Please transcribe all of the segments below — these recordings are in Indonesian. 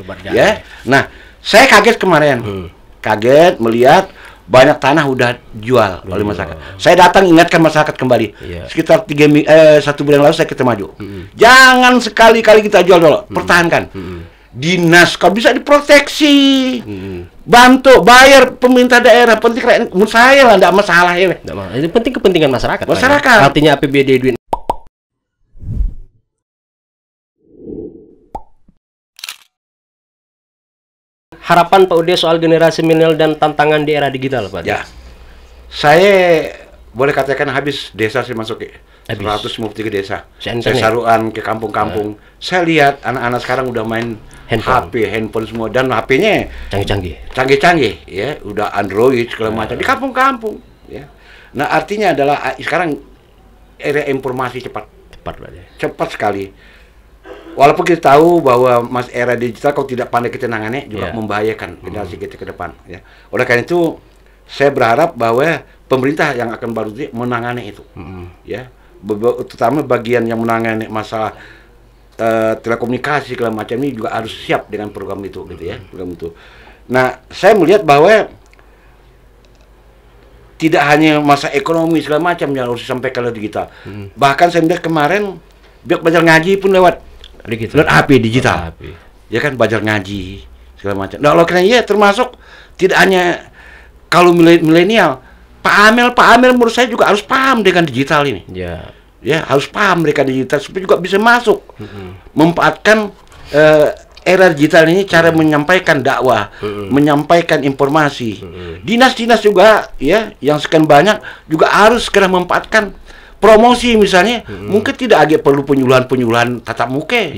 Ya. Nah, saya kaget kemarin. Kaget melihat banyak tanah udah jual oleh masyarakat. Saya datang ingatkan masyarakat kembali. Sekitar 1 bulan lalu saya kita maju. Jangan sekali-kali kita jual dulu, pertahankan. Dinas kalau bisa diproteksi, bantu bayar pemerintah daerah, penting rakyat. Menurut saya lah tidak masalah ya. Ini penting kepentingan masyarakat. Masyarakat. Artinya APBD duit. Harapan Pak Ude soal generasi milenial dan tantangan di era digital, Pak. Ya, saya boleh katakan habis desa saya masuk ke 153 desa. Saya saruan ke kampung-kampung. Saya lihat anak-anak sekarang udah main handphone semua, dan HP-nya canggih-canggih, ya, udah Android segala macam di kampung-kampung. Ya. Nah, artinya adalah sekarang era informasi cepat sekali. Walaupun kita tahu bahwa era digital kalau tidak pandai kita nangani juga membahayakan generasi kita ke depan. Ya. Oleh karena itu, saya berharap bahwa pemerintah yang akan baru menangani itu, ya, terutama bagian yang menangani masalah telekomunikasi segala macam ini juga harus siap dengan program itu, gitu ya, program itu. Nah, saya melihat bahwa tidak hanya masa ekonomi segala macam yang harus disampaikan oleh digital. Bahkan saya melihat kemarin biar belajar ngaji pun lewat HP digital. Ya kan, belajar ngaji segala macam. Nah, kalau kena termasuk tidak hanya kalau milenial, Pak Amel menurut saya juga harus paham dengan digital ini. Ya, harus paham mereka digital supaya juga bisa masuk, memanfaatkan era digital ini, cara menyampaikan dakwah, menyampaikan informasi. Dinas-dinas juga, ya, yang sekian banyak juga harus segera memanfaatkan promosi misalnya. Mungkin tidak lagi perlu penyuluhan tatap muka.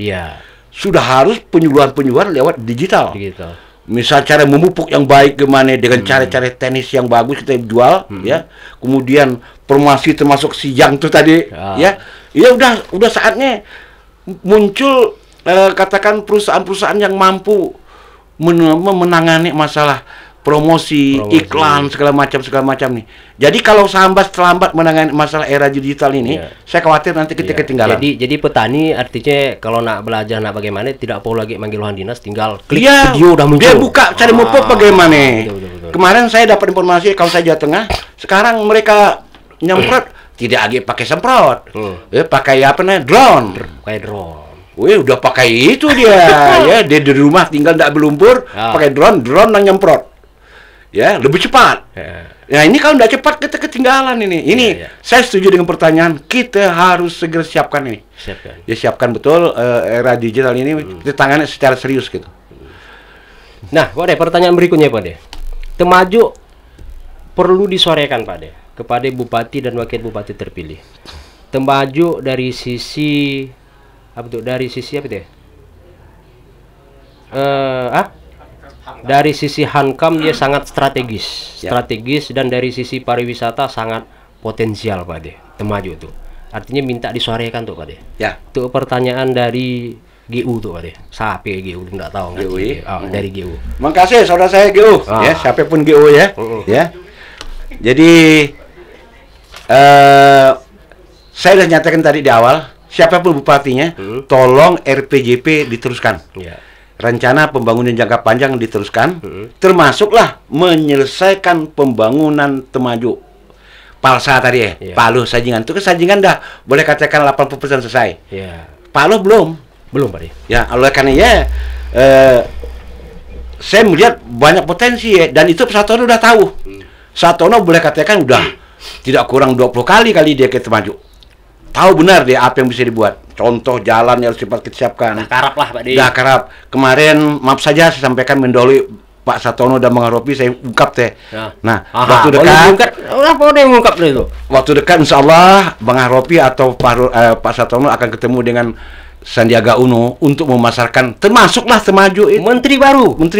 Sudah harus penyuluhan lewat digital. Misal cara memupuk yang baik gimana dengan cara-cara teknis yang bagus kita jual, ya. Kemudian promosi termasuk siang itu tadi, ya. Ya udah saatnya muncul katakan perusahaan-perusahaan yang mampu menangani masalah promosi, iklan segala macam nih. Jadi kalau terlambat menangani masalah era digital ini, saya khawatir nanti kita ketinggalan. Jadi petani artinya kalau nak belajar bagaimana tidak perlu lagi manggil dinas, tinggal klik video udah muncul. Dia buka cari mupuk bagaimana. Betul. Kemarin saya dapat informasi kalau saya Jawa Tengah, sekarang mereka nyemprot tidak lagi pakai semprot. Pakai drone. Wih, udah pakai itu dia. Ya, dia di rumah tinggal tidak berlumpur, pakai drone yang nyemprot. Ya, lebih cepat. Nah, ini kalau tidak cepat kita ketinggalan ini. Saya setuju dengan pertanyaan, kita harus segera siapkan ini. Siapkan betul era digital ini, kita tangani secara serius gitu. Nah, Pak De, pertanyaan berikutnya, Pak De. Temaju perlu disuarakan, Pak De, kepada bupati dan wakil bupati terpilih. Temaju dari sisi apa tuh? Dari sisi apa deh? Dari sisi hankam dia sangat strategis, dan dari sisi pariwisata sangat potensial, Pak De. Temaju itu artinya minta disuarakan tuh, Pak De. Itu pertanyaan dari GU tuh, Pak De. Siapa GU enggak tahu GU. Dari GU. Makasih saudara saya GU, ya, siapapun GU ya. Ya. Jadi saya sudah nyatakan tadi di awal, siapapun bupatinya, tolong RPJP diteruskan. Rencana pembangunan jangka panjang diteruskan, termasuklah menyelesaikan pembangunan Temaju. Palsa tadi ya, Paluh Sajingan. Itu Sajingan dah boleh katakan 80% selesai. Paluh belum, Pak De. Ya, oleh karena saya melihat banyak potensi ya, dan itu Satono udah tahu. Satono boleh katakan udah tidak kurang 20 kali dia ke Temaju. Tahu benar dia apa yang bisa dibuat. Contoh jalan yang harus cepat kita siapkan. Karap lah, Pak De. Karap. Kemarin maaf saja saya sampaikan mendahului Pak Satono dan Bang Ropi, saya ungkap teh. Nah, waktu dekat waktu dekat insya Allah Bang Ropi atau Pak Satono akan ketemu dengan Sandiaga Uno untuk memasarkan, termasuklah Temaju itu. Menteri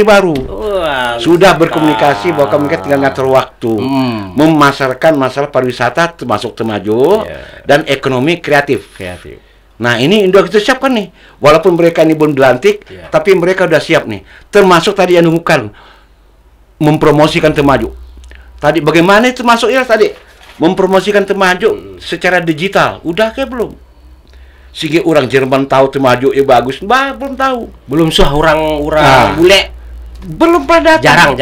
baru. Sudah berkomunikasi bahwa mereka tinggal ngatur waktu memasarkan masalah pariwisata termasuk Temaju dan ekonomi kreatif. Nah, ini udah kita siapkan nih. Walaupun mereka ini belum dilantik, tapi mereka udah siap nih. Termasuk tadi yang diumumkan mempromosikan Temaju. Tadi bagaimana itu masuk tadi mempromosikan Temaju secara digital. Udah kayak belum? Sige orang Jerman tahu Temaju ya bagus, belum tahu. Belum sah orang bule. Belum pada jarang.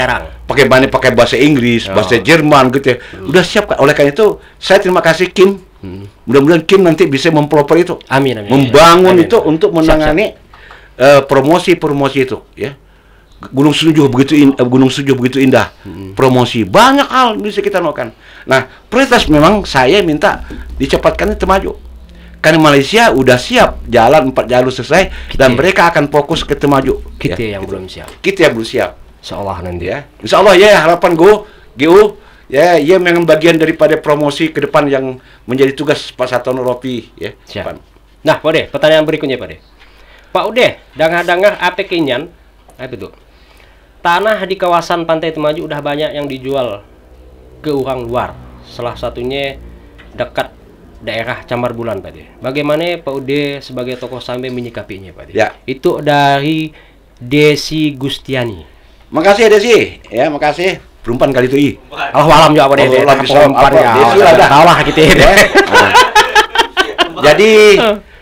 Pakai bahasa Inggris, bahasa Jerman gitu ya. Udah siap kan. Oleh karena itu saya terima kasih Kim. Mudah-mudahan Kim nanti bisa mempelopor itu. Amin. Membangun itu untuk menangani promosi itu ya. Gunung Sujuh begitu indah. Promosi banyak hal bisa kita lakukan. Nah, prioritas memang saya minta dicepatkan Temaju. Karena Malaysia udah siap jalan 4 jalur selesai dan mereka akan fokus ke Temaju. Kita yang belum siap. Kita yang belum siap. Insyaallah nanti ya. Insyaallah ya, harapan GU ya, ia memang bagian daripada promosi ke depan yang menjadi tugas Pak Satono Ropi ya. Siap. Nah, Pak Ude, pertanyaan berikutnya Pak Ude. Pak Ude, dangah-dangah apa kenyan? Apa itu? Tanah di kawasan Pantai Temaju udah banyak yang dijual ke orang luar. Salah satunya dekat daerah Camar Bulan, Pak Ude. Bagaimana Pak Ude sebagai tokoh sampai menyikapinya, Pak Ude? Ya. Itu dari Desi Gustiani. Makasih Desi, ya makasih. Perempuan kali itu Alam juga Pak Ude. Desi lah dah. Gitu ya. Jadi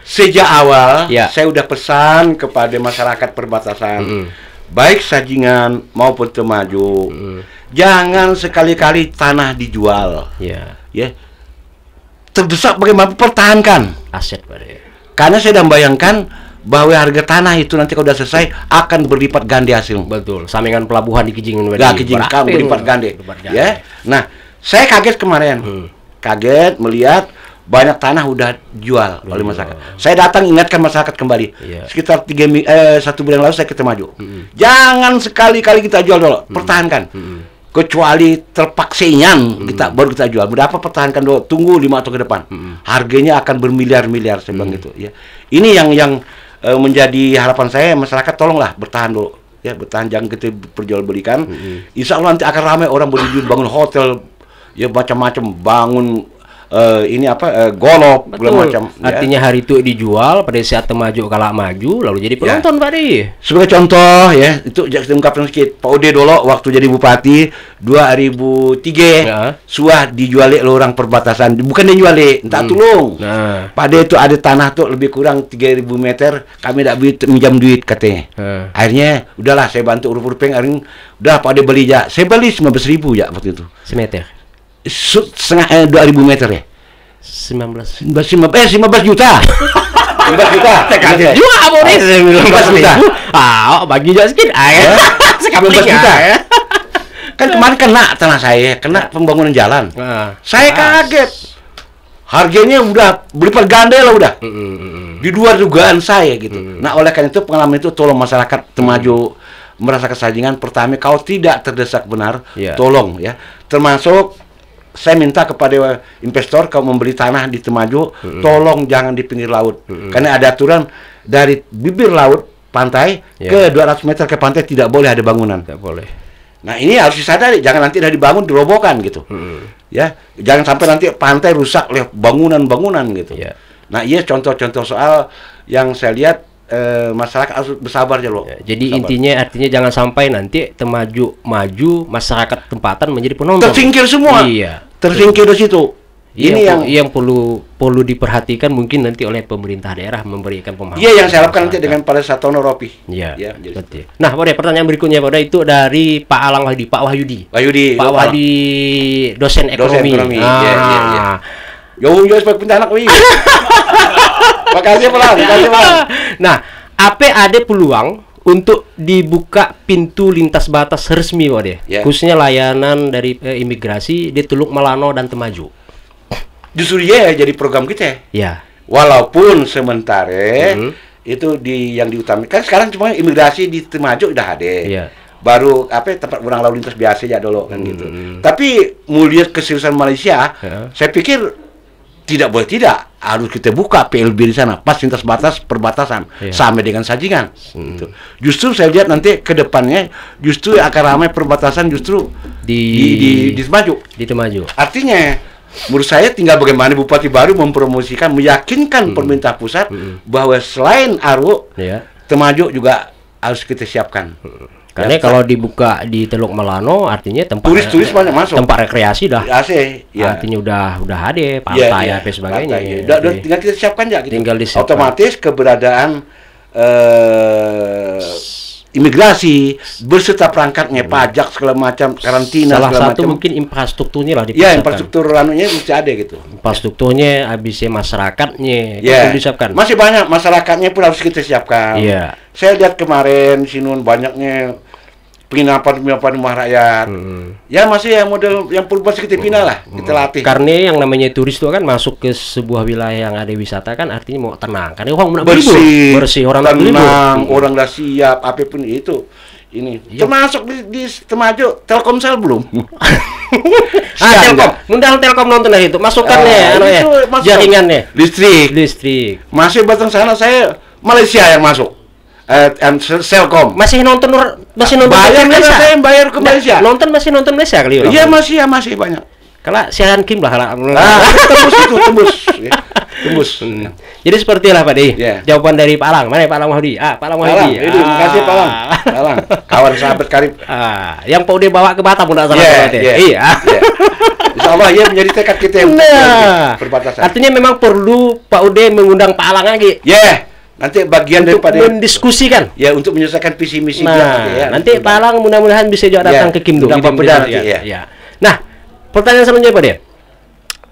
sejak awal saya udah pesan kepada masyarakat perbatasan. Baik Sajingan maupun Temaju, jangan sekali-kali tanah dijual. Ya, terdesak bagaimana pertahankan aset, Pak. Karena saya sudah membayangkan bahwa harga tanah itu nanti kalau sudah selesai akan berlipat ganda hasil. Betul. Sampingan pelabuhan di Kijing. Kijing kamu berlipat ganda. Ya. Nah, saya kaget kemarin. Kaget melihat banyak tanah udah jual oleh masyarakat. Saya datang ingatkan masyarakat kembali. Sekitar 1 bulan lalu saya ke Temaju. Jangan sekali-kali kita jual dulu, pertahankan. Kecuali terpaksainya baru kita jual. Berapa pertahankan dulu, tunggu 5 tahun ke depan. Harganya akan bermiliar-miliar saya bilang gitu ya. Ini yang menjadi harapan saya, masyarakat tolonglah bertahan dulu. Ya, bertahan, jangan kita perjualbelikan. Insya Allah nanti akan ramai orang berdiri bangun hotel, ya macam-macam, bangun golok segala macam. Artinya hari itu dijual pada saat Temaju kalah maju lalu jadi penonton Pak Di. Sebagai contoh ya, itu saya ungkapkan sedikit. Pak Ude dulu waktu jadi bupati 2003 suah dijual oleh orang perbatasan, bukan dia jual, entah tolong. Pada itu ada tanah tuh lebih kurang 3.000 meter, kami tidak minjam duit katanya. Akhirnya udahlah saya bantu urut-urupeng, udah Pak Ude beli ya. Saya beli 15.000 ya waktu itu. Semeter. Setengah 2.000 meter ya. 15 juta. 15 juta. Tekadnya juga boleh 15 juta. Bagi juga sedikit. 15 juta. Kan kemarin kena tanah saya, kena pembangunan jalan. Saya kaget. Harganya udah berlipat ganda lah udah. Di luar dugaan saya gitu. Nah, oleh karena itu pengalaman itu tolong masyarakat Temaju merasa kesajingan. Pertama, kalau tidak terdesak benar, tolong ya. Termasuk saya minta kepada investor kalau membeli tanah di Temaju, tolong jangan di pinggir laut. Karena ada aturan dari bibir laut pantai ke 200 meter ke pantai tidak boleh ada bangunan. Tidak boleh. Nah, ini harus disadari, jangan nanti udah dibangun dirobohkan gitu. Ya, jangan sampai nanti pantai rusak oleh bangunan-bangunan gitu. Nah, iya contoh-contoh soal yang saya lihat masyarakat harus bersabar aja loh. Jadi intinya artinya jangan sampai nanti Temaju maju, masyarakat tempatan menjadi penonton. Tersingkir semua. Tersingkir di situ. Ini yang perlu diperhatikan mungkin nanti oleh pemerintah daerah memberikan pemahaman. Iya, yang saya harapkan nanti dengan Pak Satono Ropi. Betul. Nah, Pak, pertanyaan berikutnya Pak, itu dari Pak Alang Wahyudi, Pak Wahyudi, dosen ekonomi. Jauh sebagai pencanak Makasih Pak. Nah, apa ada peluang untuk dibuka pintu lintas batas resmi, Pak, khususnya layanan dari imigrasi di Teluk Malano dan Temaju? Justru jadi program kita. Walaupun sementara itu yang diutamakan sekarang cuma imigrasi di Temaju udah ada. Baru tempat orang lalu lintas biasa aja dulu kan gitu. Tapi melihat keseriusan Malaysia, saya pikir tidak harus kita buka PLB di sana pas lintas batas perbatasan sama dengan Sajingan. Justru saya lihat nanti ke depannya justru akan ramai perbatasan justru di Temaju. Artinya menurut saya tinggal bagaimana Bupati baru meyakinkan pemerintah pusat bahwa selain Aru, Temaju juga harus kita siapkan. Karena kalau dibuka di Teluk Melano artinya tempat turis banyak masuk. Tempat rekreasi dah. AC, ya. Artinya udah ada pantai apa sebagainya. Tinggal kita siapkan ya gitu. Tinggal disiapkan. Otomatis keberadaan imigrasi beserta perangkatnya, pajak segala macam, karantina salah segala satu macam. Mungkin infrastrukturnya lah ya, infrastruktur anunya mesti ada gitu. Infrastrukturnya, habisnya masyarakatnya ya, disiapkan. Masih banyak masyarakatnya pun harus kita siapkan. Iya. Saya lihat kemarin Sinun banyaknya penginapan rumah rakyat. Ya masih yang model yang perlu kita pindah lah, kita latih. Karena yang namanya turis itu kan masuk ke sebuah wilayah yang ada wisata kan artinya mau tenang. Karena orang mau bersih, orang tenang, orang udah siap, apapun itu. Ini termasuk di Temajo Telkomsel belum? Telkom, undang Telkom nonton itu, masukkan jaringannya. Listrik. Masih batang sana saya Malaysia yang masuk. Selkom masih nonton bayar Malaysia. Saya bayar ke Malaysia. Masih nonton Malaysia kali. Iya masih banyak. Kalau siaran Kim lah. Tembus. Jadi seperti lah Pak Di. Jawaban dari Pak Alang. Mana Pak Alang Mahdi? Pak Alang Mahdi. Terima kasih Pak Alang. Kawan sahabat karib. Yang Pak Ude bawa ke Batam udah salah. Iya. Insyaallah ya menjadi tekad kita yang perbatasan. Artinya memang perlu Pak Ude mengundang Pak Alang lagi. Nanti bagian untuk daripada mendiskusikan. Ya, untuk menyelesaikan visi misi nanti Pak Alang mudah-mudahan bisa juga datang ke Kim ya. Nah, pertanyaan selanjutnya Pak De.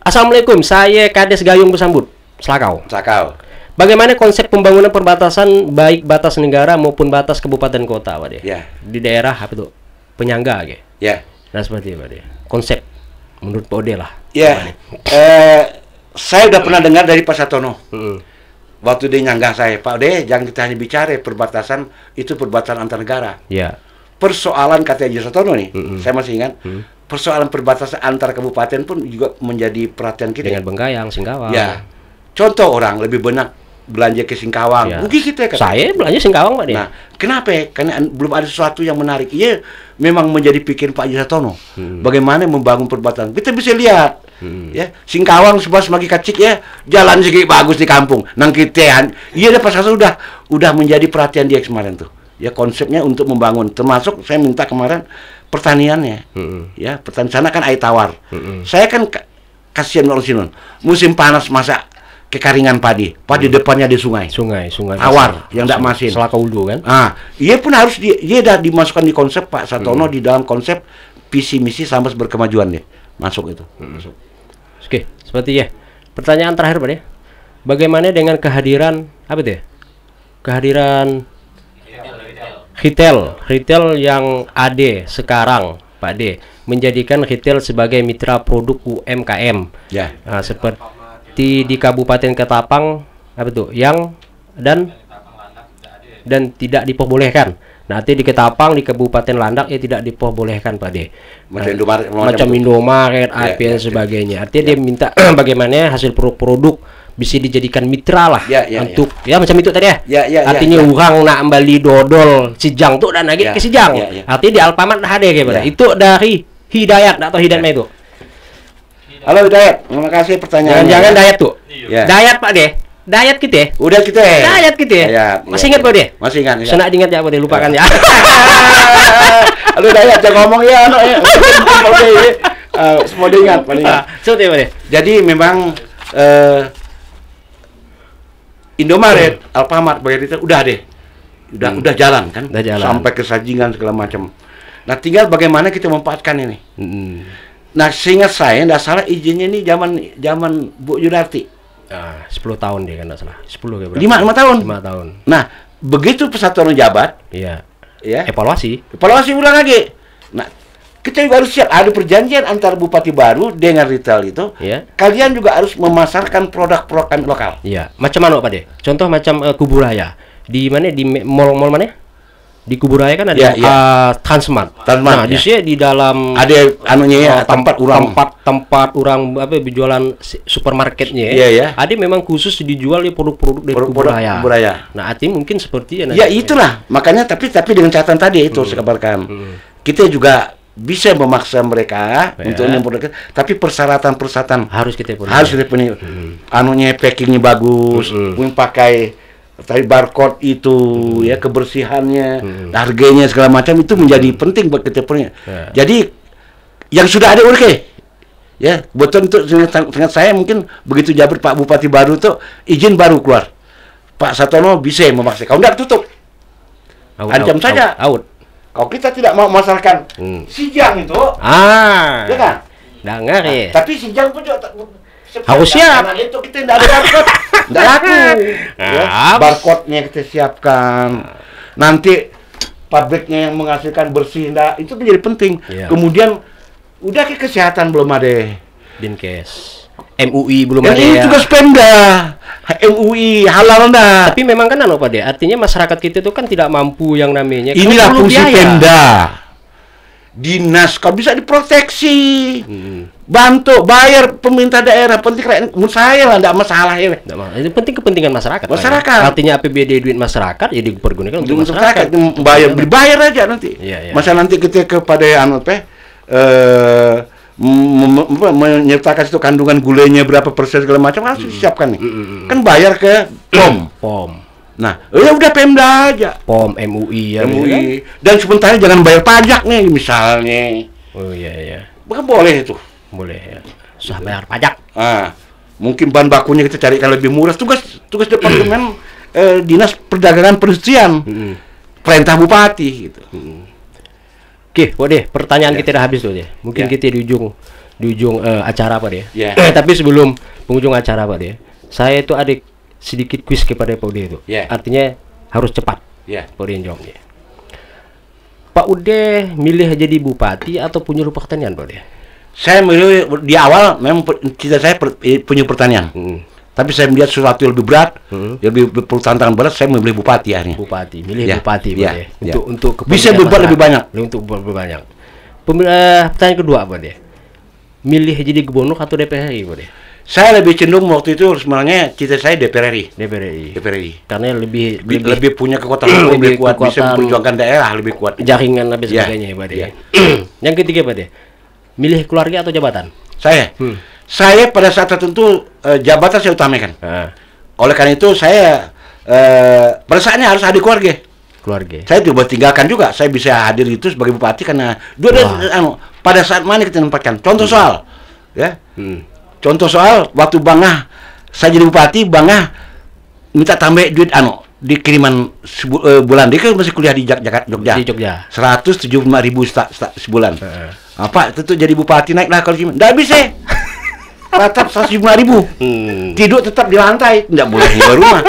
Assalamualaikum, saya Kades Gayung Besambut, Selakau. Bagaimana konsep pembangunan perbatasan baik batas negara maupun batas kabupaten kota, Pak De? Di daerah apa tuh? Penyangga gitu. Nah, seperti itu, Pak De. Konsep menurut Pak Ode lah. Saya udah pernah dengar dari Pak Satono. Waktu dia nyanggah saya, Pak De, jangan kita hanya bicara perbatasan, itu perbatasan antar negara. Persoalan kata Haji Satono nih, saya masih ingat, persoalan perbatasan antar kabupaten pun juga menjadi perhatian kita. Dengan Benggayang, Singkawang. Contoh orang lebih banyak belanja ke Singkawang. Mungkin kita kata. Saya belanja Singkawang, Pak De. Nah, kenapa? Karena belum ada sesuatu yang menarik. Iya, memang menjadi pikiran Pak Haji Satono. Bagaimana membangun perbatasan. Kita bisa lihat. Singkawang sebelah semakin kacik ya, jalan segi bagus di kampung. Nang kita, iya pas udah menjadi perhatian dia kemarin tuh. Ya konsepnya untuk membangun, termasuk saya minta kemarin pertaniannya. Pertanian sana kan air tawar. Saya kan kasihan orang Sinun. Musim panas masa kekeringan padi depannya di sungai tawar yang tidak masin. Selaka Ulu kan? Ia pun harus dia dah dimasukkan di konsep Pak Satono di dalam konsep visi misi Sambas Berkemajuan deh. Masuk itu. Oke, seperti ya. Pertanyaan terakhir Pak De. Bagaimana dengan kehadiran apa itu? Kehadiran retail yang ada sekarang Pak De, menjadikan retail sebagai mitra produk UMKM. Seperti di Kabupaten Ketapang apa tuh? Yang dan tidak diperbolehkan. Nanti di Ketapang, di Kabupaten Landak tidak diperbolehkan Pak De. Macam Indomaret, dan sebagainya. Artinya dia minta bagaimana hasil produk bisa dijadikan mitra lah untuk macam itu tadi artinya orang nak kembali dodol Sijang tuh dan lagi ke Sijang. Artinya di Alfamart ada kayak Pak De. Itu dari Hidayat atau Hidayat itu. Halo Hidayat, terima kasih pertanyaannya. Jangan Dayat tuh. Dayat Pak De. Dayat kita ya? Udah kita ya? Dayat kita ya? Masih ingat Pak De? Masih ingat. Saya nak ingat ya Pak De, lupakan ya. Halo Dayat, jangan ngomong ya anak ya. Semua diingat, paling ingat. Seperti Pak De. Jadi memang Indomaret, Alfamart, bagian itu udah deh. Udah jalan kan? Sampai ke Sajingan segala macam. Nah, tinggal bagaimana kita memanfaatkan ini. Nah, seingat saya enggak salah izinnya ini zaman Bu Yudarti. 10 tahun dia kan enggak salah. 10 kayak berapa? 5 tahun. 5 tahun. Nah, begitu persatuan jabat, evaluasi ulang lagi. Nah, kita juga harus siap, ada perjanjian antara Bupati Baru dengan retail itu. Kalian juga harus memasarkan produk-produk lokal. Macam mana Pak De? Contoh macam Kuburaya. Di mana? Di mall mana? Di Kuburaya kan ada Transmart. Nah, di sini di dalam ada anunya tempat orang apa jualan supermarketnya. Ada memang khusus dijual di produk-produk dari Kuburaya. Nah, artinya mungkin seperti itulah. Makanya tapi dengan catatan tadi itu saya kabarkan. Kita juga bisa memaksa mereka untuk memproduksi, tapi persyaratan harus kita penuhi. Anunya packingnya bagus, pakai tadi barcode itu ya, kebersihannya, harganya segala macam itu menjadi penting buat kita punya. Jadi yang sudah ada oke. Ya, betul untuk dengan saya mungkin begitu jabat Pak Bupati baru tuh izin baru keluar. Pak Satono bisa memaksa. Kalau enggak tutup. Ancam saja. Out. Kalau kita tidak mau memasarkan Sijang itu, ya kan? Nggak ngeri. Tapi Sijang pun juga harus siap. Karena itu kita tidak ada barcode, tidak laku. Ya, barcode-nya kita siapkan. Nanti pabriknya yang menghasilkan bersih, itu menjadi penting. Kemudian udah ke kesehatan belum ada. Dinkes. MUI belum ada. Ini juga Pemda. MUI halal dah. Tapi memang kan Pak De, artinya masyarakat kita itu kan tidak mampu yang namanya. Inilah fungsi Pemda. Dinas kalau bisa diproteksi. Bantu bayar pemerintah daerah, penting rakyat. Menurut saya lah enggak masalah ya. Itu penting kepentingan masyarakat. Artinya APBD duit masyarakat ya dipergunakan untuk masyarakat. Dibayar aja nanti. Masa nanti kita kepada menyertakan itu kandungan gulanya berapa persen segala macam harus disiapkan nih. Kan bayar ke POM. Nah, ya udah Pemda aja. POM, MUI ya. MUI. Dan sementara jangan bayar pajak nih misalnya. Oh iya. Bukan boleh itu. Boleh ya. Susah bayar pajak. Mungkin bahan bakunya kita carikan lebih murah. Tugas departemen dinas perdagangan perindustrian. Perintah bupati gitu. Oke, Pak De, pertanyaan kita udah habis tuh ya. Mungkin kita di ujung acara Pak De. Tapi sebelum penghujung acara Pak De, saya itu ada sedikit kuis kepada Pak De itu. Artinya harus cepat. Pak De jawabnya. Pak Ude milih jadi bupati atau penyuluh pertanian Pak De? Saya milih di awal memang cita saya punya pertanian. Tapi saya melihat sesuatu yang lebih berat, lebih perlu tantangan berat, saya memilih bupati akhirnya. Milih bupati, Pak De. Untuk bisa berbuat lebih banyak. Untuk lebih banyak. Pertanyaan kedua, Pak De. Milih jadi gubernur atau DPR RI, Pak De? Saya lebih cenderung waktu itu sebenarnya cita saya DPR RI. DPR RI. Karena lebih punya kekuatan lebih kuat, bisa memperjuangkan daerah lebih kuat. Jaringan lebih sebagainya, Pak De. Yang ketiga, Pak De. Milih keluarga atau jabatan? Saya pada saat tertentu jabatan saya utamakan. Oleh karena itu saya pada saatnya harus hadir keluarga. Saya coba tinggalkan juga. Saya bisa hadir itu sebagai bupati karena pada saat mana kita menempatkan. Contoh soal, contoh soal waktu Bangah saya jadi bupati, Bangah minta tambah duit di kiriman bulan. Dia kan masih kuliah di Jogja. 175.000 sebulan. Apa itu jadi bupati naiklah kalau gimana? Nggak bisa. Tetap 105.000. Tidur tetap di lantai, tidak boleh di rumah.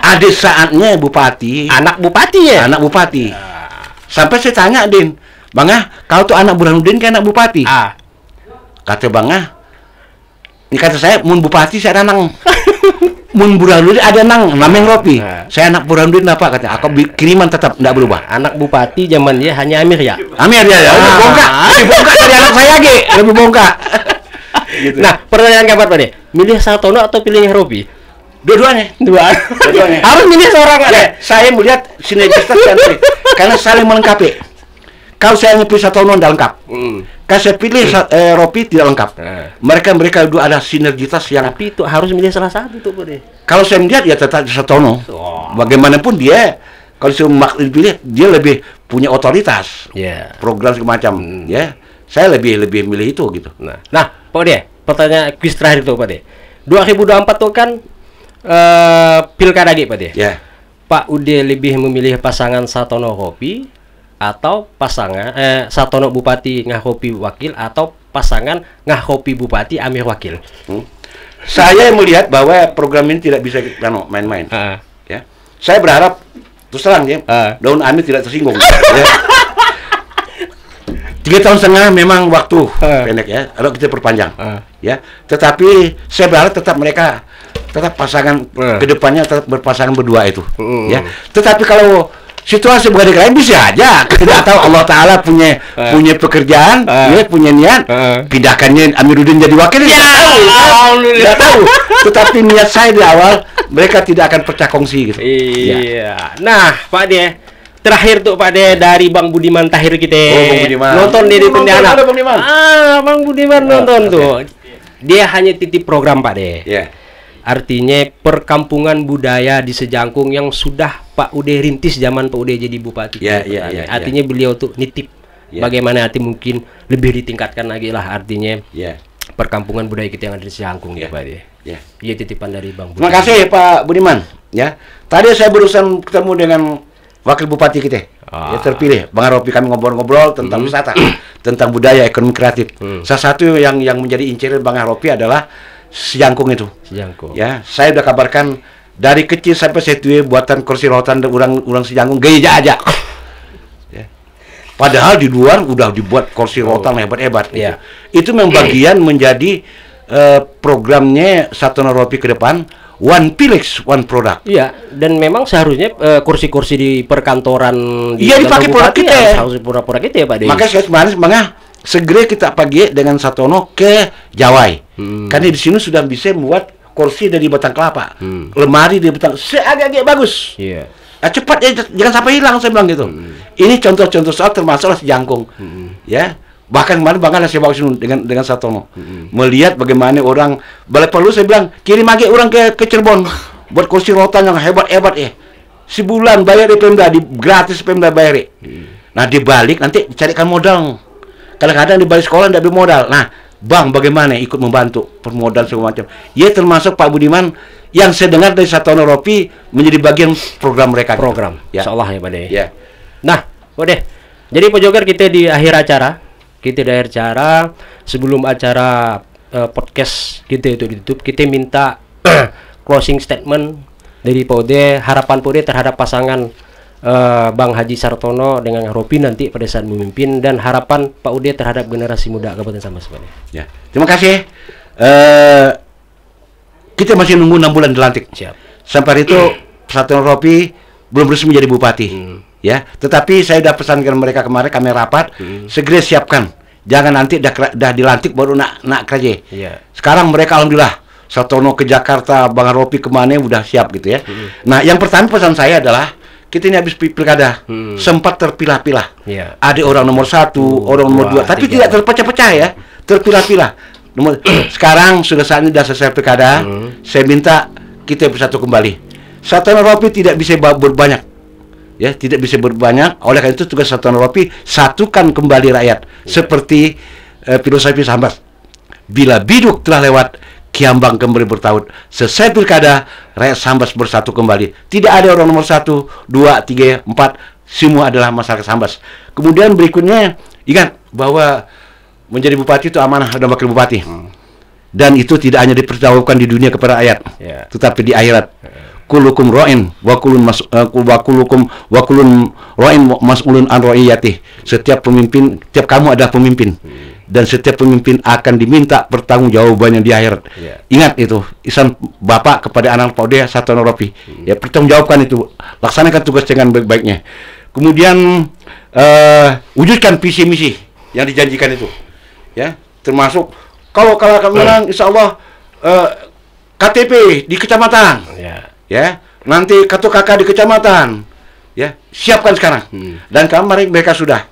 Ada saatnya bupati, anak bupati ya? Anak bupati. Sampai saya tanya, Din, Bangah, kau tuh anak Burhanuddin kan anak bupati? Kata Bangah, ini kata saya, mun bupati saya ada nang. Mun Burhanuddin ada nang, namanya Ropi. Saya anak Burhanuddin apa? Kata, aku kiriman tetap tidak berubah. Anak bupati zaman dia hanya Amir ya? Amir ya, lebih bongkak dari anak saya lagi, lebih bongkak. Gitu. Nah, pertanyaan keempat Pak De, milih Satono atau pilih Robi? Dua-duanya. Harus milih seorang ya. Saya melihat sinergitas karena saling melengkapi. Kalau saya pilih Satono tidak lengkap. Kalau saya pilih Robi tidak lengkap. Mereka dua ada sinergitas yang. Tapi itu harus milih salah satu tuh Pak De. Kalau saya melihat ya tetap Satono. Bagaimanapun dia kalau saya pilih dia lebih punya otoritas. Program semacam saya lebih milih itu gitu. Nah, Pak De, pertanyaan kuis terakhir tuh Pak De. 2024 tuh kan pilkada gitu Pak De. Pak Ude lebih memilih pasangan Satono Robi atau pasangan Satono Bupati Ngahopi Wakil atau pasangan Ngahopi Bupati Amir Wakil? Saya melihat bahwa program ini tidak bisa main-main. Saya berharap terus terang Daun Amir tidak tersinggung. 3 tahun setengah memang waktu pendek ya, kalau kita perpanjang tetapi saya berharap tetap mereka pasangan kedepannya tetap berpasangan berdua itu tetapi kalau situasi bukan lain bisa aja kita tidak tahu. Allah Ta'ala punya pekerjaan punya niat pindahkannya Amiruddin jadi wakil tidak tahu tetapi niat saya di awal mereka tidak akan pecah kongsi gitu. Nah Pak De, terakhir tuh Pak De dari Bang Budiman Tahir kita nonton di Pontianak. Bang Budiman nonton tuh. Dia hanya titip program Pak De. Artinya perkampungan budaya di Sejangkung yang sudah Pak Ude rintis zaman Pak Ude jadi bupati. Artinya beliau tuh nitip bagaimana nanti mungkin lebih ditingkatkan lagi lah artinya perkampungan budaya kita yang ada di Sejangkung ya Pak Ude. Iya titipan dari Bang Budiman. Terima kasih Pak Budiman. Ya, tadi saya berusaha ketemu dengan wakil bupati kita. Ya terpilih, Bang Ropi, kami ngobrol-ngobrol tentang wisata, tentang budaya, ekonomi kreatif. Salah satu yang menjadi inceran Bang Ropi adalah Sejangkung itu. Sejangkung. Ya, saya udah kabarkan dari kecil sampai saya tua buatan kursi rotan dan orang Sejangkung gaya aja. Ya. Padahal di luar udah dibuat kursi rotan hebat-hebat. Ya. Itu membagian menjadi programnya Satono Ropi ke depan. One Pilex, one product. Iya, dan memang seharusnya kursi-kursi di perkantoran dipakai produk kita. Harus pura-pura kita ya Pak Deni. Makanya saya kemarin segera kita pagi dengan Satono ke Jawai. Karena di sini sudah bisa membuat kursi dari batang kelapa, lemari dari batang agak-agak bagus. Iya. Cepat ya, jangan sampai hilang saya bilang gitu. Ini contoh-contoh soal termasuklah Sejangkung. Ya. Bahkan kemarin Bang saya bawa sini dengan Satono. Melihat bagaimana orang Balai Perlu saya bilang kirim lagi orang ke Cirebon buat kursi rotan yang hebat-hebat ya. Sebulan bayar di Pemda, gratis Pemda bayar. Nah dibalik nanti carikan modal. Kadang-kadang di balik sekolah tidak bermodal. Nah, Bang bagaimana ikut membantu permodal segala macam. Ya termasuk Pak Budiman yang saya dengar dari Satono Ropi menjadi bagian program mereka. Program. Ya. Insyaallah ya Pak De. Ya. Nah, Pak jadi Pak Joker kita di akhir acara. Kita di akhir acara sebelum acara podcast kita itu ditutup, kita minta closing statement dari Pak Ude, harapan Pak Ude terhadap pasangan Bang Haji Sartono dengan Ropi nanti pada saat memimpin, dan harapan Pak Ude terhadap generasi muda Kabupaten Sambas. Ya, terima kasih. Kita masih nunggu 6 bulan dilantik. Siap. Sampai itu Sartono Ropi belum resmi menjadi bupati. Ya, tetapi saya sudah pesankan mereka kemarin kami rapat, segera siapkan. Jangan nanti dah dilantik baru nak kerja. Sekarang mereka alhamdulillah Sartono ke Jakarta, Bang Ropi kemana udah siap gitu ya. Nah, yang pertama pesan saya adalah kita ini habis pilkada, sempat terpilah-pilah. Ada orang nomor 1, orang nomor 2, tapi tidak terpecah-pecah ya, terpilah-pilah. Sekarang sudah saatnya sudah selesai pilkada, saya minta kita bersatu kembali. Sartono Ropi tidak bisa berbanyak. Ya, tidak bisa berbanyak. Oleh karena itu tugas Satono Ropi satukan kembali rakyat. Seperti filosofi Sambas. Bila biduk telah lewat, Kiambang kembali bertaut. Selesai pilkada, rakyat Sambas bersatu kembali. Tidak ada orang nomor 1, 2, 3, 4. Semua adalah masyarakat Sambas. Kemudian berikutnya, ingat bahwa menjadi bupati itu amanah dan wakil bupati. Dan itu tidak hanya dipertanggungjawabkan di dunia kepada rakyat, tetapi di akhirat. Kulukum ro'in wa kulukum ro'in mas'ulun an ro'iyati. Setiap pemimpin, setiap kamu adalah pemimpin, dan setiap pemimpin akan diminta pertanggungjawabannya di akhirat. Ingat itu isan bapak kepada anak Pak Ude Satono Ropi. Ya, pertanggungjawabkan itu, laksanakan tugas dengan baik-baiknya. Kemudian wujudkan visi misi yang dijanjikan itu. Ya, termasuk kalau menang insya Allah KTP di kecamatan. Ya, nanti kartu kakak di kecamatan, ya siapkan sekarang. Dan kemarin mereka sudah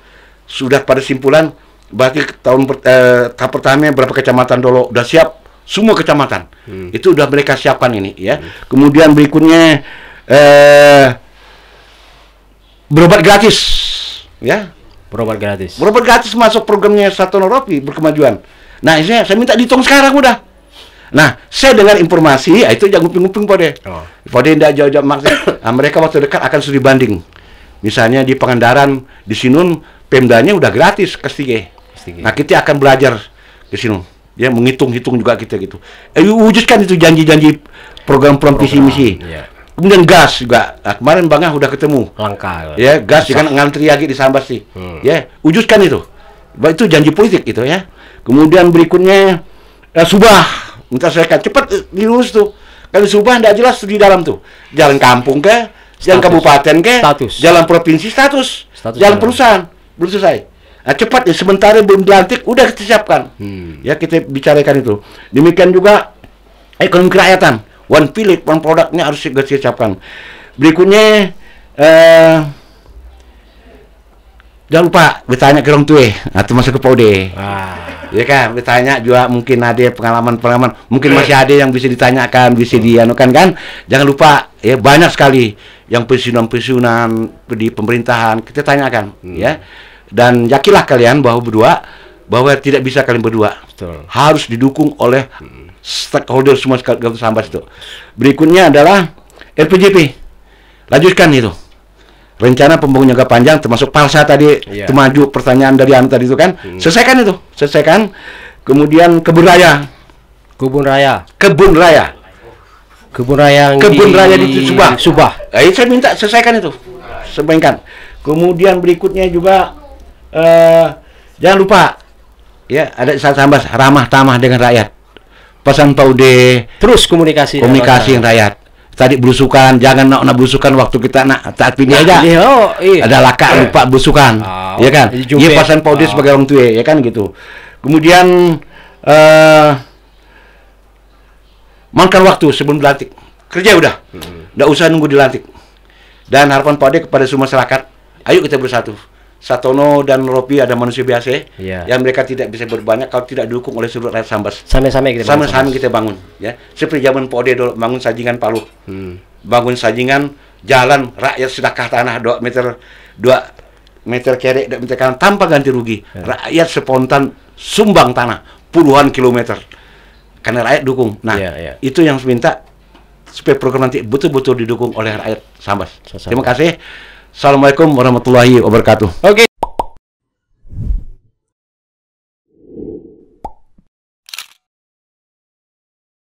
pada simpulan, berarti tahap pertama berapa kecamatan dulu udah siap, semua kecamatan itu udah mereka siapkan ini, ya. Kemudian berikutnya berobat gratis, ya. Berobat gratis masuk programnya Satono Ropi berkemajuan. Nah, saya minta dihitung sekarang udah. Nah, saya dengar informasi, itu jangan nguping-nguping Pak De. Pak De tidak jauh-jauh maksud. Nah, mereka waktu dekat akan studi banding. Misalnya di Pangandaran, di Sinun, Pemdanya udah gratis ke Stige. Nah, kita akan belajar ke Sinun. Ya, menghitung-hitung juga kita gitu. Wujudkan itu janji-janji program visi misi. Kemudian gas juga. Nah, kemarin Bang udah ketemu. Langka. Ya, gas jangan ngantri lagi di Sambas sih. Ya, wujudkan itu. Itu janji politik gitu ya. Kemudian berikutnya Subah. Minta saya cepat dilurus tuh. Kalau Subah tidak jelas di dalam tuh. Jalan kampung ke, jalan kabupaten ke, jalan provinsi status jalan perusahaan belum selesai. Nah, cepat ya, sementara belum dilantik udah kita siapkan. Ya, kita bicarakan itu. Demikian juga ekonomi kerakyatan. One Pilex, one produknya harus kita siapkan. Berikutnya jangan lupa bertanya ke orang tua atau masuk ke Pak Ude. Ya kan, ditanya juga mungkin ada pengalaman-pengalaman, mungkin masih ada yang bisa ditanyakan, bisa dianukan kan. Jangan lupa ya, banyak sekali yang pensiunan-pensiunan di pemerintahan kita tanyakan ya. Dan yakinlah kalian bahwa tidak bisa kalian berdua. Betul. Harus didukung oleh stakeholder semua Gauta Sambas itu. Berikutnya adalah RPJP. Lanjutkan itu. Rencana pembangunan jangka panjang termasuk Palsa tadi, maju pertanyaan dari Anu tadi itu kan. Selesaikan itu, selesaikan. Kemudian Kebun Raya di Subah. Saya minta selesaikan itu. Selesaikan. Kemudian berikutnya juga jangan lupa ya, ada Sambas ramah tamah dengan rakyat. Pesan Paude, terus komunikasi dengan rakyat. Tadi belusukan, jangan nak belusukan waktu kita saat pilih aja. Ada laka lupa belusukan, ya kan? Iya, pesan Paude sebagai orang tua, ya kan gitu. Kemudian makan waktu sebelum dilantik, kerja udah, nggak usah nunggu dilantik. Dan harapan Paude kepada semua masyarakat, ayo kita bersatu. Satono dan Ropi ada manusia biasa yang mereka tidak bisa berbanyak kalau tidak didukung oleh seluruh rakyat Sambas. Sama-sama kita bangun ya. Seperti zaman Pak Ode dulu bangun Sajingan Palu. Bangun Sajingan, jalan rakyat sedekah tanah 2 meter kere 2 meter kanan tanpa ganti rugi. Rakyat spontan sumbang tanah puluhan kilometer. Karena rakyat dukung. Nah, itu yang minta supaya program nanti betul-betul didukung oleh rakyat Sambas. Terima kasih. Assalamualaikum warahmatullahi wabarakatuh. Oke.